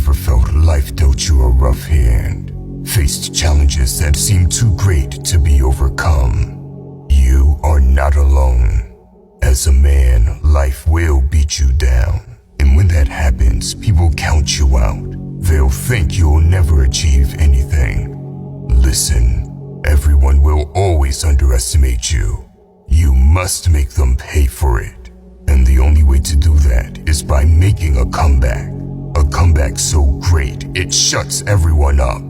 ever felt life dealt you a rough hand, faced challenges that seemed too great to be overcome, you are not alone. As a man, life will beat you down. And when that happens, people count you out. They'll think you'll never achieve anything. Listen, everyone will always underestimate you. You must make them pay for it. And the only way to do that is by making a comeback. A comeback so great, it shuts everyone up.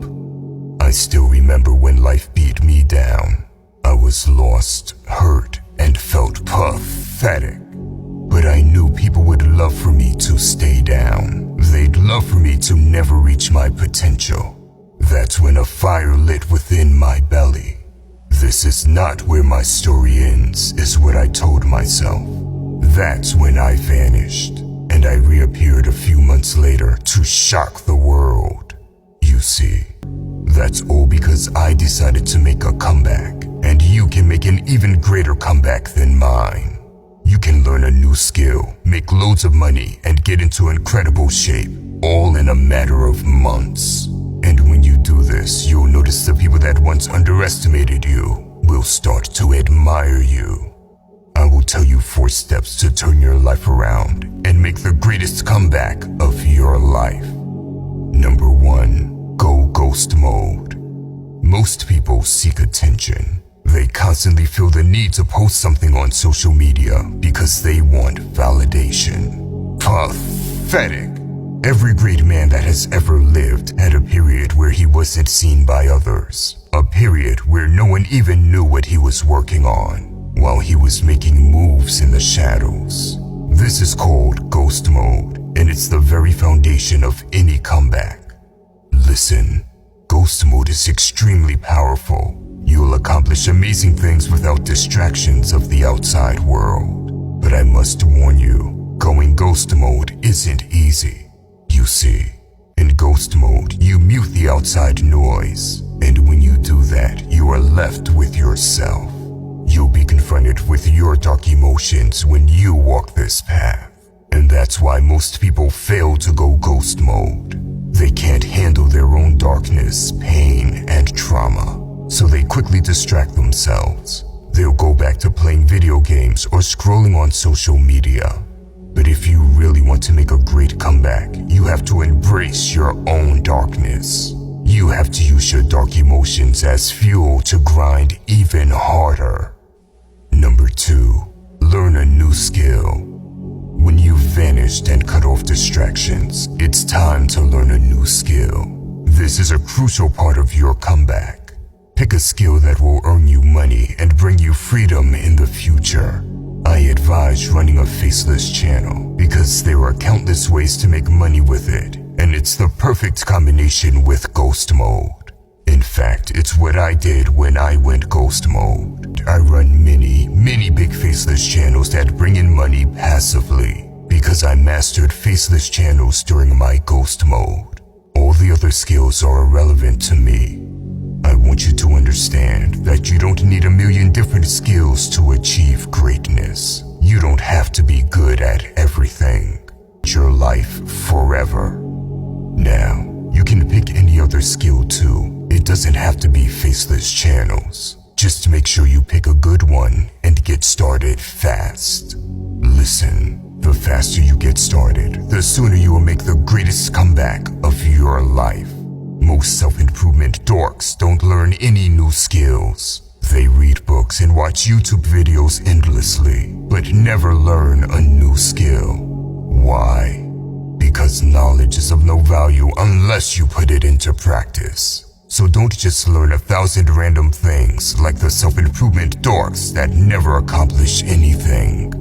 I still remember when life beat me down. I was lost, hurt, and felt pathetic. But I knew people would love for me to stay down. They'd love for me to never reach my potential. That's when a fire lit within my belly. This is not where my story ends, is what I told myself. That's when I vanished, and I reappeared a few months later to shock the world. You see, that's all because I decided to make a comeback, and you can make an even greater comeback than mine. You can learn a new skill, make loads of money, and get into incredible shape, all in a matter of months. And when you do this, you'll notice the people that once underestimated you will start to admire you. I will tell you 4 steps to turn your life around and make the greatest comeback of your life. Number 1, go ghost mode. Most people seek attention. They constantly feel the need to post something on social media because they want validation. Pathetic. Every great man that has ever lived had a period where he wasn't seen by others. A period where no one even knew what he was working on, while he was making moves in the shadows. This is called ghost mode, and it's the very foundation of any comeback. Listen, ghost mode is extremely powerful. You'll accomplish amazing things without distractions of the outside world. But I must warn you, going ghost mode isn't easy. You see, in ghost mode, you mute the outside noise, and when you do that, you are left with yourself. You'll be confronted with your dark emotions when you walk this path. And that's why most people fail to go ghost mode. They can't handle their own darkness, pain, and trauma. So they quickly distract themselves. They'll go back to playing video games or scrolling on social media. But if you really want to make a great comeback, you have to embrace your own darkness. You have to use your dark emotions as fuel to grind even harder. Number 2, learn a new skill. When you've vanished and cut off distractions, it's time to learn a new skill. This is a crucial part of your comeback. Pick a skill that will earn you money and bring you freedom in the future. I advise running a faceless channel because there are countless ways to make money with it, and it's the perfect combination with ghost mode. In fact, it's what I did when I went ghost mode. I run many big faceless channels that bring in money passively because I mastered faceless channels during my ghost mode. All the other skills are irrelevant to me. I want you to understand that you don't need a million different skills to achieve greatness. You don't have to be good at everything. Your life forever. Now, you can pick any other skill too. It doesn't have to be faceless channels. Just make sure you pick a good one and get started fast. Listen, the faster you get started, the sooner you will make the greatest comeback of your life. Most self-improvement dorks don't learn any new skills. They read books and watch YouTube videos endlessly, but never learn a new skill. Why? Because knowledge is of no value unless you put it into practice. So don't just learn 1,000 random things like the self-improvement dorks that never accomplish anything.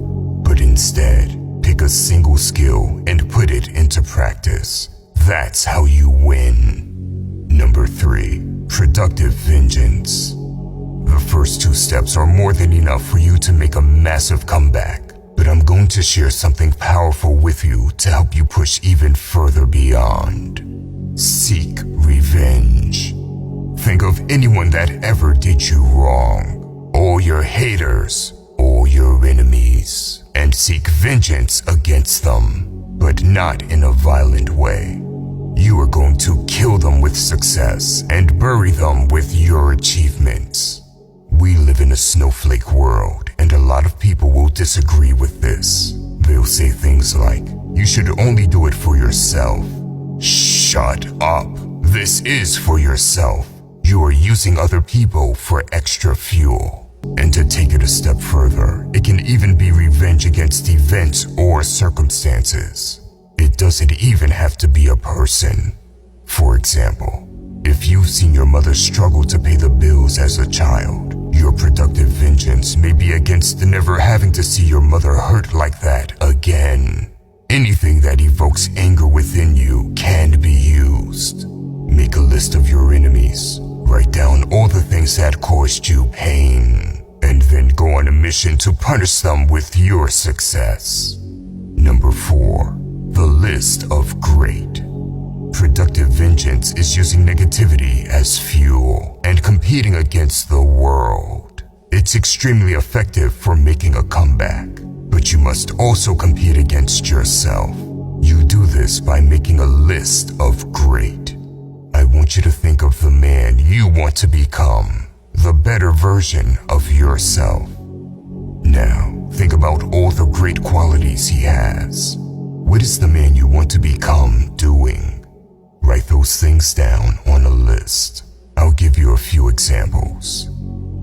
But instead, pick a single skill and put it into practice. That's how you win. Number 3, productive vengeance. The first 2 steps are more than enough for you to make a massive comeback, but I'm going to share something powerful with you to help you push even further beyond. Seek revenge. Think of anyone that ever did you wrong, all your haters, all your enemies, and seek vengeance against them, but not in a violent way. You are going to kill them with success and bury them with your achievements. We live in a snowflake world, and a lot of people will disagree with this. They'll say things like, you should only do it for yourself. Shut up. This is for yourself. You are using other people for extra fuel. And to take it a step further, it can even be revenge against events or circumstances. It doesn't even have to be a person. For example, if you've seen your mother struggle to pay the bills as a child, your productive vengeance may be against never having to see your mother hurt like that again. Anything that evokes anger within you can be used. Make a list of your enemies. Write down all the things that caused you pain, and then go on a mission to punish them with your success. Number 4. The list of great. Productive vengeance is using negativity as fuel and competing against the world. It's extremely effective for making a comeback, but you must also compete against yourself. You do this by making a list of great. I want you to think of the man you want to become, the better version of yourself. Now, think about all the great qualities he has. What is the man you want to become doing? Write those things down on a list. I'll give you a few examples.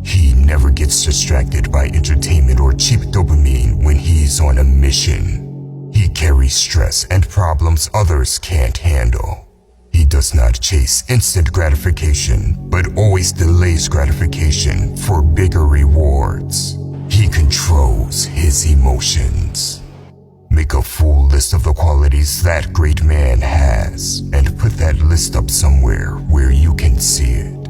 He never gets distracted by entertainment or cheap dopamine when he's on a mission. He carries stress and problems others can't handle. He does not chase instant gratification, but always delays gratification for bigger rewards. He controls his emotions. Make a full list of the qualities that great man has, and put that list up somewhere where you can see it.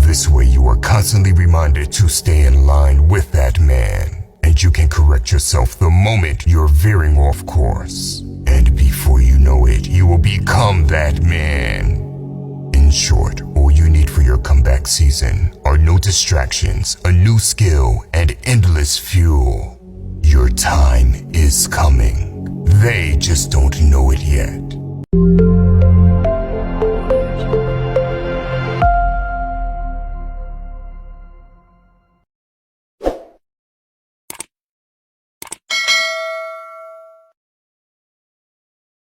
This way you are constantly reminded to stay in line with that man, and you can correct yourself the moment you're veering off course. And before you know it, you will become that man. In short, all you need for your comeback season are no distractions, a new skill, and endless fuel. Your time is coming. They just don't know it yet.